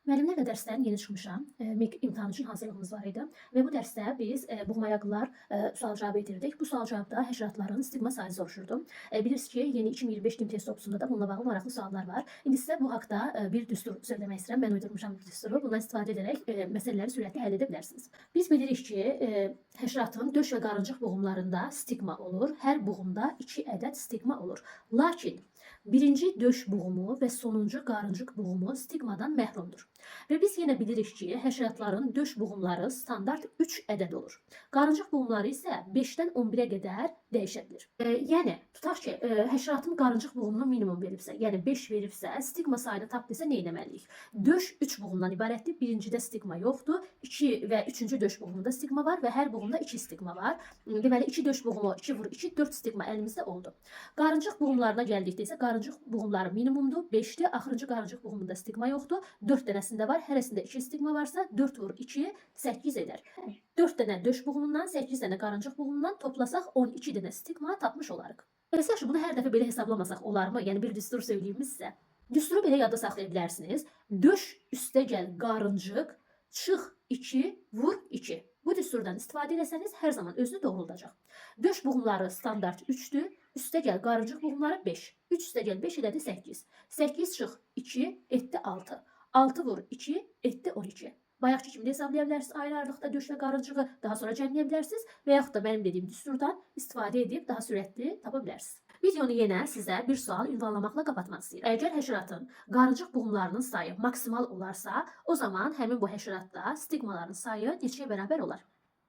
Müəllimlərlə dərsdən yeni çıxmışam. MİQ imtahanı üçün hazırlığımız var idi və bu dərsdə biz buğmayaqlılar sual-cavab edirdik. Bu sual-cavabda həşəratların stigma sayını soruşurdum. Bilirsiniz ki, yeni 2025 TİM test topusunda da bununla bağlı maraqlı suallar var. İndi sizə bu haqda bir düstur söyləmək istəyirəm. Mən uydurmuşam bu düsturu. Bundan istifadə edərək məsələləri sürətli həll edə bilərsiniz. Biz bilirik ki, həşəratın döş və qarıncıq buğumlarında stigma olur. Hər buğumda 2 ədəd stigma olur. Lakin birinci döş buğumu və sonuncu qarıncıq buğumu stigmadan məhrumdur. Və biz yenə bilirik ki, həşəratların döş buğumları standart 3 ədəd olur. Qarıncıq buğumları isə 5-dən 11-ə qədər dəyişə bilir. Yəni tutaq ki, həşəratın qarıncıq buğumunu minimum veribsə, yəni 5 veribsə, stigma sayını tap desə nə etməliyik? Döş 3 buğumdan ibarətdir. Birincidə stigma yoxdur. 2 və 3-cü döş buğumunda stigma var və hər buğumda 2 stigma var. Deməli 2 döş buğumu 2 vur 2 4 stigma əlimizdə oldu. Qarıncıq buğumlarına gəldikdə isə qarıncıq buğumları minimumdur. 5-dir. Axırıncı qarıncıq buğumunda stigma yoxdur. 4 dənəsində var. Hərəsində 2 stigma varsa 4 vur 2 8 edər. 4 dənə döş buğumundan 8 dənə qarıncıq buğumundan toplasaq 12 dənə stigma tapmış olarıq. Bəs yaxşı, bunu hər dəfə belə hesablamasaq olarmı? Yəni bir düstur söyləyim sizə. Düsturu belə yadda saxlaya bilərsiniz. Döş üstə gəl qarıncıq, çıx 2 vur 2. Bu düsturdan istifadə etsəniz hər zaman özünü doğruldacaq. Döş buğumları standart 3-dür. Üstə gəl qarıncıq buğumları 5. 3 üstə gəl 5 elədi 8. 8 çıx 2 etdi 6. 6 vur 2 etdi 12. Bayaqki kimi də hesablaya bilərsiniz. Ayrı-ayrılıqda döş və qarıncığı daha sonra cəmləyə bilərsiniz və yaxud da mənim dediyim düsturdan istifadə edib daha sürətli tapa bilərsiniz. Videonu yenə sizə bir sual ünvanlamaqla qapatmaq istəyirəm. Əgər həşəratın qarıncıq buğumlarının sayı maksimal olarsa, o zaman həmin bu həşəratda stigmaların sayı neçəyə bərabər olar?